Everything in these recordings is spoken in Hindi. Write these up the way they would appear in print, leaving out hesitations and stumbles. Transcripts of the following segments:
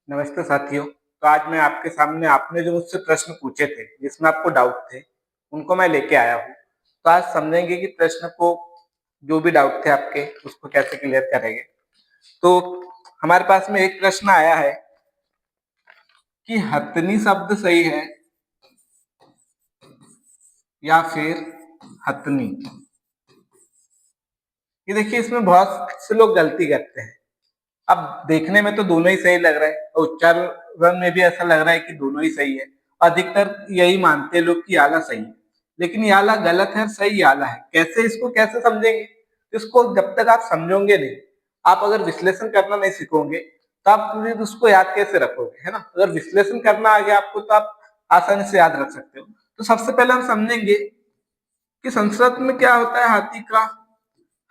नमस्ते साथियों। तो आज मैं आपके सामने आपने जो मुझसे प्रश्न पूछे थे, जिसमें आपको डाउट थे, उनको मैं लेके आया हूँ। तो आज समझेंगे कि प्रश्न को जो भी डाउट थे आपके, उसको कैसे क्लियर करेंगे। तो हमारे पास में एक प्रश्न आया है कि हथनी शब्द सही है या फिर हथनी। ये देखिए, इसमें बहुत से लोग गलती करते हैं। अब देखने में तो दोनों ही सही लग रहा है और उच्चारण में भी ऐसा लग रहा है कि दोनों ही सही है। अधिकतर यही मानते हैं लोग कि आला सही है, लेकिन ये आला गलत है, सही आला है। कैसे, इसको कैसे समझेंगे? इसको जब तक आप समझोगे नहीं, आप अगर विश्लेषण करना नहीं सीखोगे तो आप पूरी उसको याद कैसे रखोगे, है ना? अगर विश्लेषण करना आ गया आपको तो आप आसानी से याद रख सकते हो। तो सबसे पहले हम समझेंगे कि संस्कृत में क्या होता है। हाथी का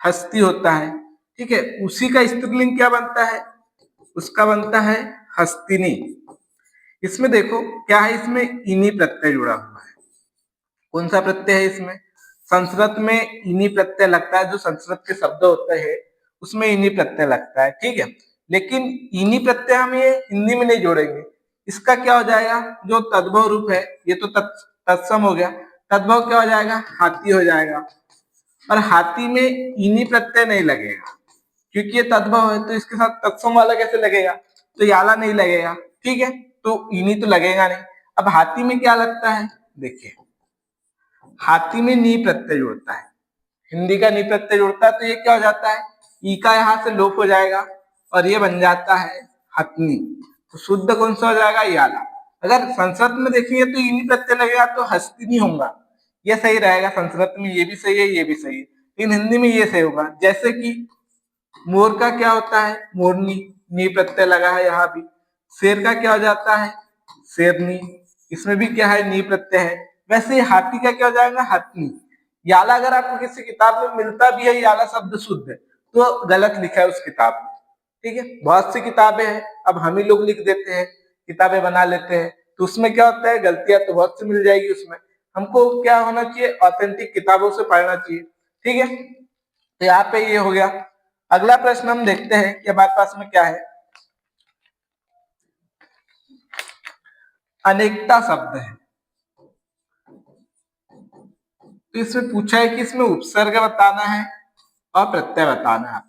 हस्ती होता है, ठीक है। उसी का स्त्रीलिंग क्या बनता है? उसका बनता है हस्तिनी। इसमें देखो क्या है, इसमें इनी प्रत्यय जुड़ा हुआ है। कौन सा प्रत्यय है इसमें? संस्कृत में इनी प्रत्यय लगता है। जो संस्कृत के शब्द होते हैं उसमें इनी प्रत्यय लगता है, ठीक है। लेकिन इनी प्रत्यय हम ये हिंदी में नहीं जोड़ेंगे। इसका क्या हो जाएगा? जो तद्भव रूप है, ये तो तत्सम हो गया। तद्भव क्या हो जाएगा? हाथी हो जाएगा। और हाथी में इनी प्रत्यय नहीं लगेगा, क्योंकि ये तद्भव है। तो इसके साथ तत्सम वाला कैसे लगेगा? तो याला नहीं लगेगा, ठीक है। तो इनी तो लगेगा नहीं। अब हाथी में क्या लगता है? देखिए, हाथी में नी प्रत्यय जुड़ता है। हिंदी का नी प्रत्यय जुड़ता है, तो ये क्या हो जाता है? ई का यहां से लोप हो जाएगा और ये बन जाता है हथनी। तो शुद्ध कौन सा हो जाएगा? याला। अगर संस्कृत में देखेंगे तो इनी प्रत्यय लगेगा तो हस्तिनी होगा। ये सही रहेगा। संस्कृत में ये भी सही है, ये भी सही है, लेकिन हिंदी में ये सही होगा। जैसे कि मोर का क्या होता है? मोरनी, नी प्रत्यय लगा है यहाँ भी। शेर का क्या हो जाता है? शेरनी, इसमें भी क्या है? नी प्रत्यय है। वैसे ही हाथी का क्या हो जाएगा? हथनी। याला अगर आपको किसी किताब में मिलता भी है, याला शब्द शुद्ध है, तो गलत लिखा है उस किताब में, ठीक है। बहुत सी किताबें हैं, अब हम ही लोग लिख देते हैं, किताबें बना लेते हैं, तो उसमें क्या होता है? गलतियां तो बहुत सी मिल जाएगी उसमें। हमको क्या होना चाहिए? ऑथेंटिक किताबों से पढ़ना चाहिए, ठीक है। तो यहाँ पे ये हो गया। अगला प्रश्न हम देखते हैं कि हमारे पास में क्या है। अनेकता शब्द है। तो इसमें पूछा है कि इसमें उपसर्ग बताना है और प्रत्यय बताना है।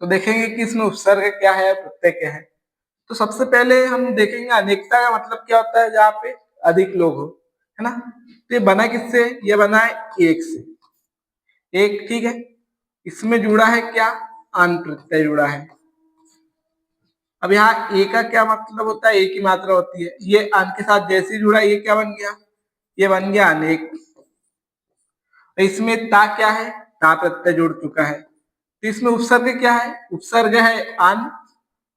तो देखेंगे कि इसमें उपसर्ग क्या है, प्रत्यय क्या है। तो सबसे पहले हम देखेंगे अनेकता का मतलब क्या होता है? जहाँ पे अधिक लोग हो, है ना। तो ये बना किससे? ये बना है एक से। एक, ठीक है। इसमें जुड़ा है क्या? अन प्रत्यय जुड़ा है। अब यहाँ ए का क्या मतलब होता है? एक ही मात्रा होती है। ये अन के साथ जैसे ही जुड़ा, ये क्या बन गया? ये बन गया अनेक। इसमें ता क्या है? ता प्रत्यय जुड़ चुका है। तो इसमें उपसर्ग क्या है? उपसर्ग है अन,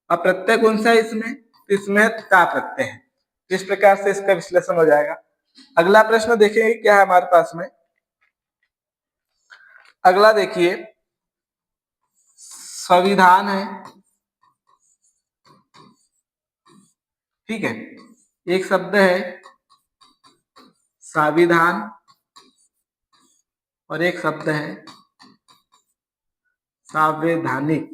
और प्रत्यय कौन सा है इसमें? तो इसमें ता प्रत्यय है। इस प्रकार से इसका विश्लेषण हो जाएगा। अगला प्रश्न देखेंगे क्या है हमारे पास में। अगला देखिए, संविधान है, ठीक है। एक शब्द है संविधान और एक शब्द है संवैधानिक,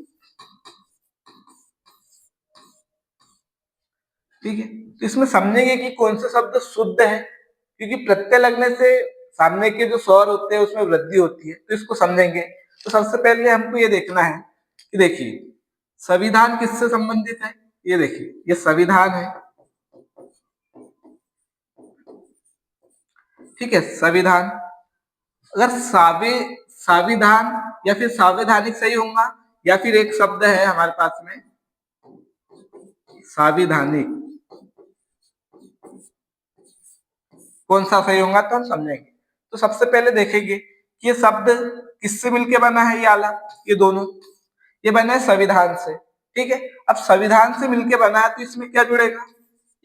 ठीक है। तो इसमें समझेंगे कि कौन सा शब्द शुद्ध है, क्योंकि प्रत्यय लगने से सामने के जो स्वर होते हैं उसमें वृद्धि होती है। तो इसको समझेंगे। तो सबसे पहले हमको ये देखना है कि देखिए, संविधान किससे संबंधित है? ये देखिए, ये संविधान है, ठीक है। संविधान, अगर संविधान या फिर संवैधानिक सही होगा, या फिर एक शब्द है हमारे पास में संविधानिक, कौन सा सही होगा तो हम समझेंगे। तो सबसे पहले देखेंगे कि ये शब्द किससे मिलके बना है? ये आला, ये दोनों, ये बना है संविधान से, ठीक है। अब संविधान से मिलके बना है तो इसमें क्या जुड़ेगा?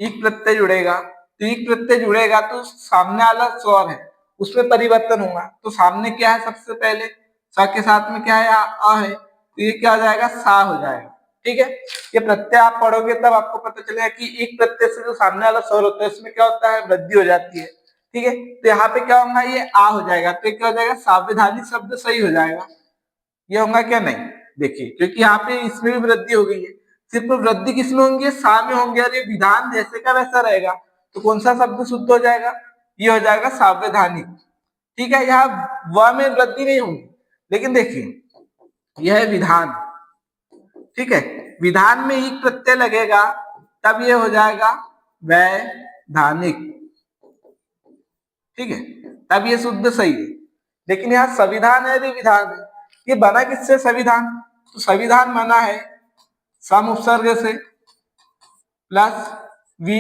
एक प्रत्यय जुड़ेगा। तो एक प्रत्यय जुड़ेगा तो सामने वाला स्वर है उसमें परिवर्तन होगा। तो सामने क्या है? सबसे पहले स के साथ में क्या है? अ है, तो ये क्या हो जाएगा? सा हो जाएगा, ठीक है। ये प्रत्यय आप पढ़ोगे तब आपको पता चलेगा कि एक प्रत्यय से जो सामने वाला स्वर होता है उसमें क्या होता है? वृद्धि हो जाती है, ठीक है। तो यहाँ पे क्या होगा? ये आ हो जाएगा, तो क्या हो जाएगा? संवैधानिक शब्द सही हो जाएगा। ये होगा क्या? नहीं। देखिए, क्योंकि यहाँ पे इसमें भी वृद्धि हो गई है, सिर्फ वृद्धि किसमें होंगी? सा में होंगे, और ये विधान जैसे का वैसा रहेगा, तो कौन सा शब्द शुद्ध हो जाएगा? ये हो जाएगा सावधानिक। ठीक है, यहाँ व में वृद्धि नहीं होगी, लेकिन देखिए यह है विधान। ठीक है, विधान में एक प्रत्यय लगेगा, तब ये हो जाएगा वैधानिक। ठीक है, तब ये शुद्ध सही है। लेकिन यहाँ संविधान है, विधान है। ये बना किससे संविधान? तो संविधान बना है सम उपसर्ग से प्लस वी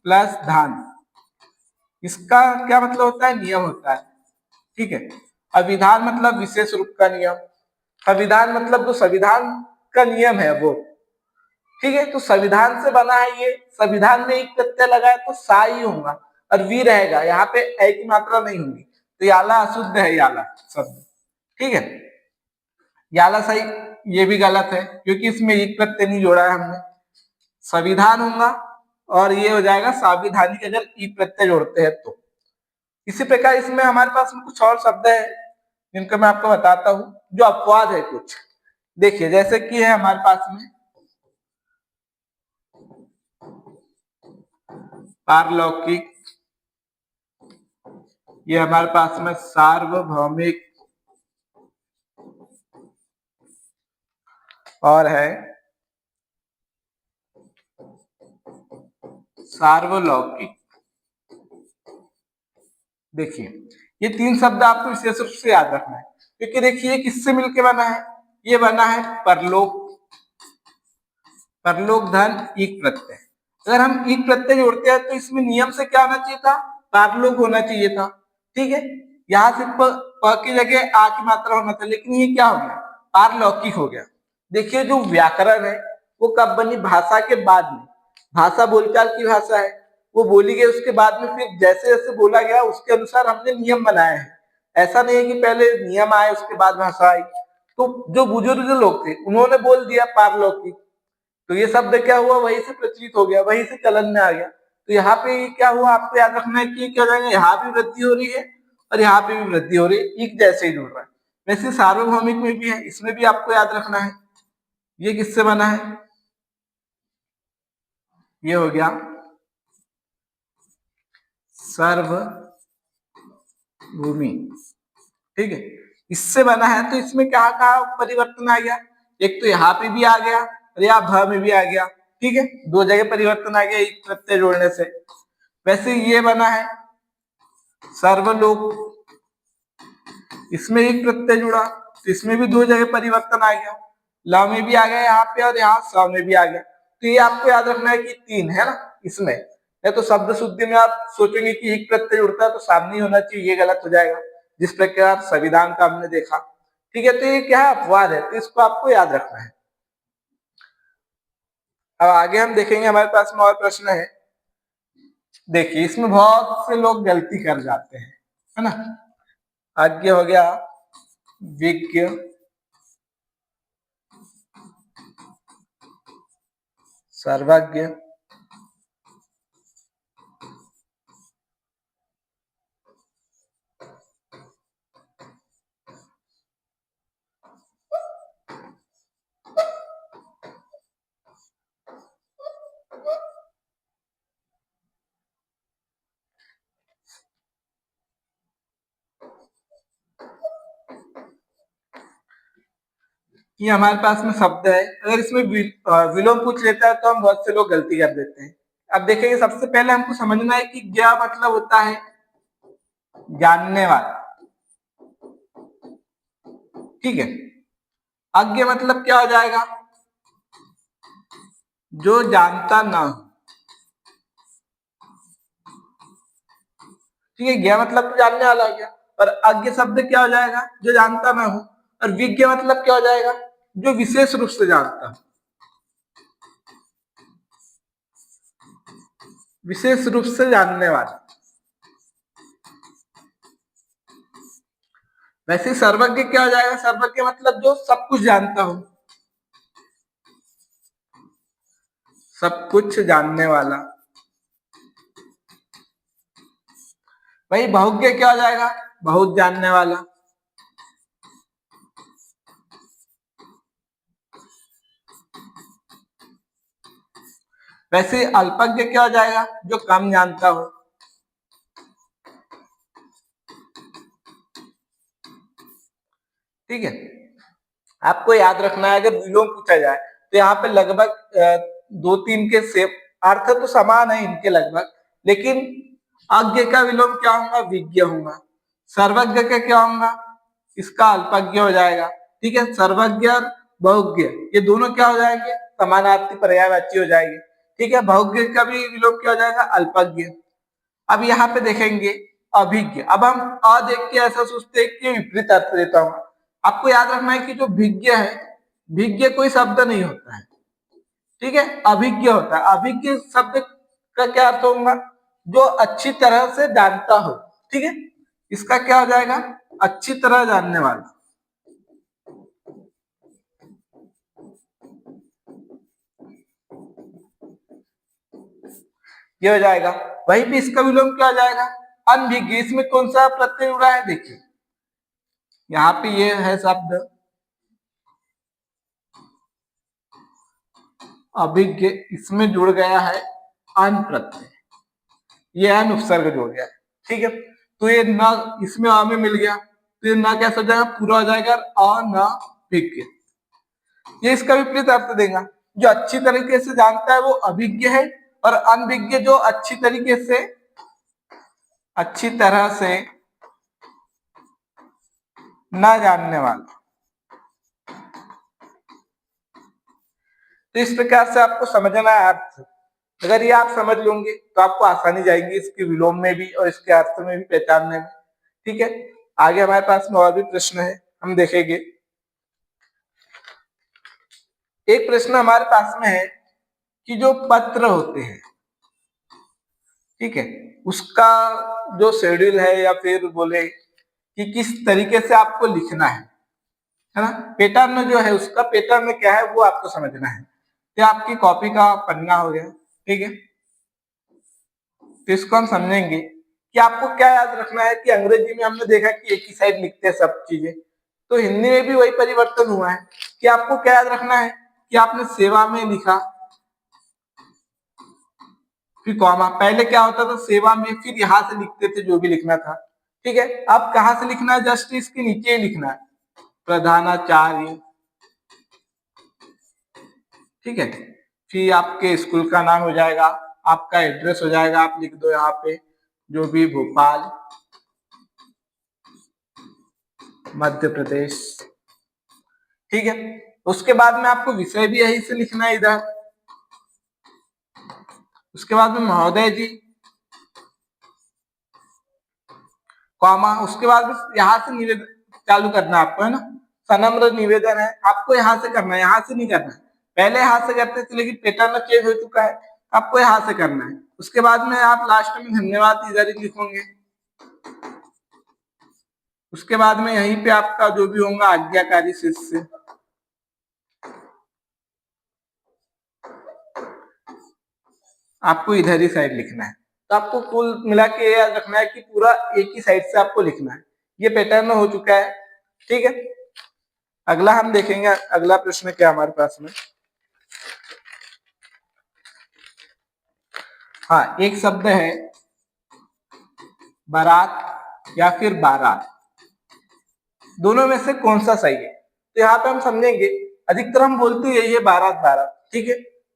प्लस धान। इसका क्या मतलब होता है? नियम होता है। ठीक है, अविधान मतलब विशेष रूप का नियम, संविधान मतलब जो संविधान का नियम है वो। ठीक है, तो संविधान से बना है ये, संविधान में एक प्रत्यय लगा है तो सा ही होगा, और वी रहेगा, यहाँ पे ए की मात्रा नहीं होगी, तो याला अशुद्ध है, याला शब्द। ठीक है, याला सही, ये भी गलत है क्योंकि इसमें एक प्रत्यय नहीं जोड़ा है हमने। संविधान होगा और ये हो जाएगा साविधानिक, अगर एक प्रत्यय जोड़ते हैं तो। इसी प्रकार इसमें हमारे पास में कुछ और शब्द है जिनको मैं आपको बताता हूं, जो अपवाद है कुछ। देखिए, जैसे कि है हमारे पास में पारलौकिक, ये हमारे पास में सार्वभौमिक, और है सार्वलौकिक। देखिए, ये तीन शब्द आपको विशेष रूप से याद रखना है, क्योंकि देखिए किससे मिलकर बना है? ये बना है परलोक, परलोक धन एक प्रत्यय। अगर हम एक प्रत्यय जोड़ते हैं तो इसमें नियम से क्या होना चाहिए था? पारलोक होना चाहिए था। ठीक है, यहाँ सिर्फ प की जगह आ की मात्रा होना था, लेकिन ये क्या हो गया? पारलौकिक हो गया। देखिए, जो व्याकरण है वो कब बनी? भाषा के बाद में। भाषा बोलचाल की भाषा है, वो बोली गई, उसके बाद में फिर जैसे जैसे बोला गया उसके अनुसार हमने नियम बनाए हैं। ऐसा नहीं है कि पहले नियम आए उसके बाद भाषा आई। तो जो बुजुर्ग लोग थे उन्होंने बोल दिया पारलौकिक, तो ये शब्द क्या हुआ? वही से प्रचलित हो गया, वही से चलन में आ गया। तो यहाँ पे क्या हुआ? आपको याद रखना है कि क्या हो जाएगा, यहाँ भी वृद्धि हो रही है और यहाँ पे भी वृद्धि हो रही है, एक जैसे ही जुड़ रहा है। वैसे सार्वभौमिक में भी है, इसमें भी आपको याद रखना है। ये किससे बना है? ये हो गया सर्वभूमि। ठीक है, इससे बना है, तो इसमें क्या कहा परिवर्तन आ गया? एक तो यहाँ पे भी आ गया और यहाँ भ में भी आ गया। ठीक है, दो जगह परिवर्तन आ गया एक प्रत्यय जोड़ने से। वैसे ये बना है सर्वलोक, इसमें एक प्रत्यय जुड़ा तो इसमें भी दो जगह परिवर्तन आ गया, ल में भी आ गया यहाँ पे और यहाँ स में भी आ गया। तो ये आपको याद रखना है कि तीन है ना इसमें। नहीं तो शब्द शुद्धि में आप सोचेंगे कि एक प्रत्यय जुड़ता है तो सामने ही होना चाहिए, ये गलत हो जाएगा, जिस प्रकार संविधान का हमने देखा। ठीक है, तो ये क्या है? अपवाद है, तो इसको आपको याद रखना है। अब आगे हम देखेंगे, हमारे पास में और प्रश्न है। देखिए, इसमें बहुत से लोग गलती कर जाते हैं, है ना। आगे हो गया विज्ञ, सर्वज्ञ, ये हमारे पास में शब्द है। अगर इसमें विलोम पूछ लेता है तो हम बहुत से लोग गलती कर देते हैं। अब देखेंगे, सबसे पहले हमको समझना है कि ज्ञ मतलब होता है जानने वाला। ठीक है, अज्ञ मतलब क्या हो जाएगा? जो जानता ना हो। ठीक है, ज्ञ मतलब तो जानने वाला हो गया, और अज्ञ शब्द क्या हो जाएगा? जो जानता ना हो। और विज्ञ मतलब क्या हो जाएगा? जो विशेष रूप से जानता हो, विशेष रूप से जानने वाला। वैसे सर्वज्ञ क्या हो जाएगा? सर्वज्ञ मतलब जो सब कुछ जानता हो, सब कुछ जानने वाला। वही बहुज्ञ क्या हो जाएगा? बहुत जानने वाला। वैसे अल्पज्ञ क्या हो जाएगा? जो कम जानता हो। ठीक है, आपको याद रखना है, अगर विलोम पूछा जाए तो यहाँ पे लगभग दो तीन के सेम अर्थ तो समान है इनके लगभग, लेकिन अज्ञ का विलोम क्या होगा? विज्ञ होगा। सर्वज्ञ का क्या होगा? इसका अल्पज्ञ हो जाएगा। ठीक है, सर्वज्ञ और बहुज्ञ ये दोनों क्या हो जाएंगे? समानार्थी पर्यायवाची हो जाएंगे। ठीक है, बहुज्ञ का भी विलोम क्या हो जाएगा? अल्पज्ञ। अब यहाँ पे देखेंगे अभिज्ञ। अब हम अ देख के ऐसा सोचते हैं कि विपरीत अर्थ देता हूँ। आपको याद रखना है कि जो भिज्ञ है, भिज्ञ कोई शब्द नहीं होता है। ठीक है, अभिज्ञ होता है। अभिज्ञ शब्द का क्या अर्थ होगा? जो अच्छी तरह से जानता हो। ठीक है, इसका क्या हो जाएगा? अच्छी तरह जानने वाला। ये हो जाएगा। वहीं पे इसका विलोम क्या हो जाएगा? अनभिज्ञ। इसमें कौन सा प्रत्यय जुड़ा है? देखिए यहाँ पे ये है शब्द अभिज्ञ, इसमें जुड़ गया है अन प्रत्यय, ये अन उपसर्ग जुड़ गया है। ठीक है, तो ये न इसमें अ में मिल गया, तो ये न कैसा हो जाएगा? पूरा हो जाएगा अनभिज्ञ। ये इसका विपरीत अर्थ देगा। जो अच्छी तरीके से जानता है वो अभिज्ञ है, और अनभिज्ञ जो अच्छी तरह से न जानने वाला। तो इस प्रकार से आपको समझना है अर्थ। अगर ये आप समझ लोगे तो आपको आसानी जाएगी इसके विलोम में भी और इसके अर्थ में भी पहचानने में। ठीक है, आगे हमारे पास में और भी प्रश्न है, हम देखेंगे। एक प्रश्न हमारे पास में है कि जो पत्र होते हैं, ठीक है, उसका जो शेड्यूल है या फिर बोले कि किस तरीके से आपको लिखना है ना, पैटर्न जो है उसका पैटर्न क्या है वो आपको समझना है। तो आपकी कॉपी का पन्ना हो गया। ठीक है, तो इसको हम समझेंगे कि आपको क्या याद रखना है कि अंग्रेजी में हमने देखा कि एक ही साइड लिखते हैं सब चीजें, तो हिंदी में भी वही परिवर्तन हुआ है कि आपको क्या याद रखना है कि आपने सेवा में लिखा, फिर कॉमा। पहले क्या होता था? सेवा में, फिर यहां से लिखते थे जो भी लिखना था। ठीक है, अब कहां से लिखना है? जस्ट इसके नीचे ही लिखना है, प्रधानाचार्य। ठीक है, फिर आपके स्कूल का नाम हो जाएगा, आपका एड्रेस हो जाएगा, आप लिख दो यहाँ पे जो भी, भोपाल मध्य प्रदेश। ठीक है, उसके बाद में आपको विषय भी यही से लिखना है इधर। उसके बाद में महोदय जी, कॉमा। उसके बाद यहाँ से निवेदन चालू करना है आपको, है ना, सनम्र निवेदन है, आपको यहाँ से करना है, यहाँ से नहीं करना है। पहले यहाँ से करते थे लेकिन पैटर्न चेंज हो चुका है, आपको यहाँ से करना है। उसके बाद में आप लास्ट में धन्यवाद इधर ही लिखोगे। उसके बाद में यहीं पे आपका जो भी होगा आज्ञाकारी शिष्य। आपको इधर ही साइड लिखना है। तो आपको कुल मिला के याद रखना है कि पूरा एक ही साइड से आपको लिखना है। ये पैटर्न हो चुका है। ठीक है, अगला हम देखेंगे, अगला प्रश्न क्या हमारे पास में। हाँ, एक शब्द है बारात या फिर बारात, दोनों में से कौन सा सही है? तो यहाँ पे हम समझेंगे, अधिकतर हम बोलते यही है बारात बारात। ठीक है,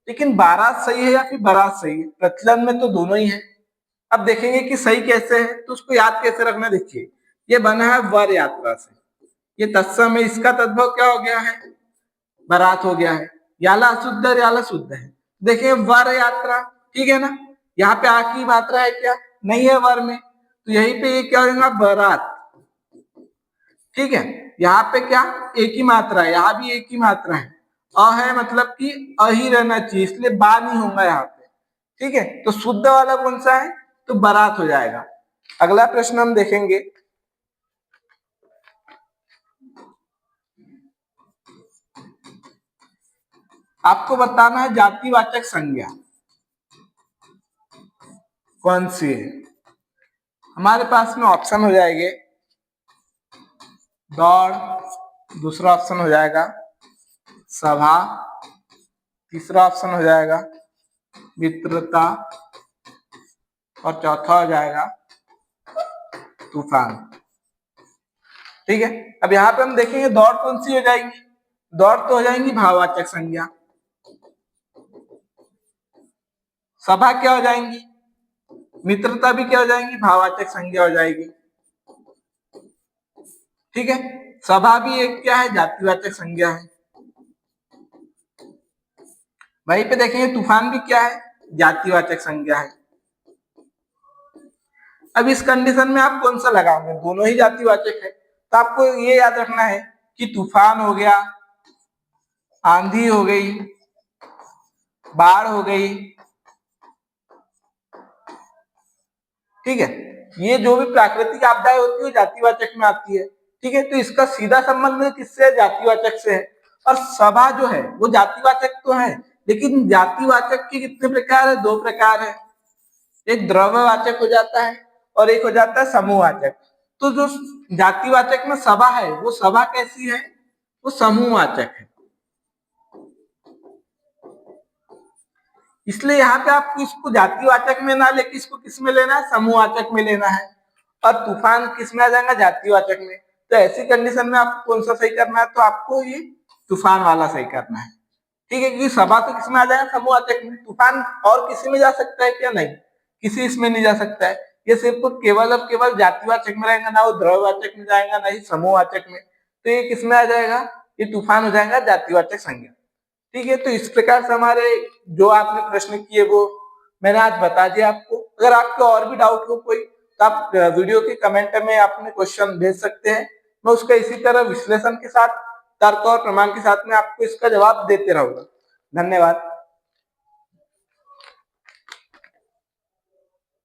लेकिन बारात सही है या फिर बारात सही है? प्रचलन में तो दोनों ही है। अब देखेंगे कि सही कैसे है, तो उसको याद कैसे रखना। देखिए ये बना है वर यात्रा से, ये तत्सम है, इसका तद्भव क्या हो गया है? बारात हो गया है। याला अशुद्ध और याला शुद्ध है। देखिए वर यात्रा, ठीक है ना, यहाँ पे आ की मात्रा है क्या? नहीं है वर में, तो यहीं पे ये क्या होगा? बारात। ठीक है, यहाँ पे क्या एक ही मात्रा है, यहाँ भी एक ही मात्रा है, अ है मतलब कि अ ही रहना चाहिए, इसलिए बा नहीं होगा यहाँ पे। ठीक है, तो शुद्ध वाला कौन सा है? तो बारात हो जाएगा। अगला प्रश्न हम देखेंगे। आपको बताना है जातिवाचक संज्ञा कौन सी है। हमारे पास में ऑप्शन हो जाएंगे दौड़, दूसरा ऑप्शन हो जाएगा सभा, तीसरा ऑप्शन हो जाएगा मित्रता, और चौथा हो जाएगा तूफान। ठीक है, अब यहाँ पे हम देखेंगे दौड़ कौन सी हो जाएगी, दौड़ तो हो जाएंगी भाववाचक संज्ञा, सभा क्या हो जाएंगी, मित्रता भी क्या हो जाएंगी, भाववाचक संज्ञा हो जाएगी। ठीक है, सभा भी एक क्या है, जातिवाचक संज्ञा है। वहीं पे देखेंगे तूफान भी क्या है, जातिवाचक संज्ञा है। अब इस कंडीशन में आप कौन सा लगाओगे, दोनों ही जातिवाचक है, तो आपको ये याद रखना है कि तूफान हो गया, आंधी हो गई, बाढ़ हो गई, ठीक है, ये जो भी प्राकृतिक आपदाएं होती है जातिवाचक में आती है। ठीक है, तो इसका सीधा संबंध किससे है, जातिवाचक से है। और सभा जो है वो जातिवाचक तो है, लेकिन जातिवाचक के कितने प्रकार है, दो प्रकार है, एक द्रव्यवाचक हो जाता है और एक हो जाता है समूहवाचक। तो जो जातिवाचक में सभा है वो सभा कैसी है, वो समूहवाचक है। इसलिए यहाँ पे आपको इसको जातिवाचक में ना लेके इसको किस में लेना है, समूहवाचक में लेना है। और तूफान किस में आ जाएगा, जातिवाचक में। तो ऐसी कंडीशन में आपको कौन सा सही करना है, तो आपको ये तूफान वाला सही करना है। ठीक है, क्योंकि सभा तो किस में आ जाएगा, समूहवाचक में। तूफान और किसी में जा सकता है क्या, नहीं, किसी इसमें नहीं जा सकता है। ये सिर्फ केवल अब केवल जातिवाचक में रहेगा, ना वो द्रव्यवाचक में जाएगा, ना ही समूहवाचक में। तो ये किस में आ जाएगा, ये तूफान हो जाएगा जातिवाचक संज्ञा। ठीक है, तो इस प्रकार से हमारे जो आपने प्रश्न किए वो मैंने आज बता दिया आपको। अगर आपको और भी डाउट हो कोई, तो आप वीडियो के कमेंट में अपने क्वेश्चन भेज सकते हैं। मैं उसका इसी तरह विश्लेषण के साथ, तर्क और प्रमाण के साथ में आपको इसका जवाब देते रहूंगा। धन्यवाद।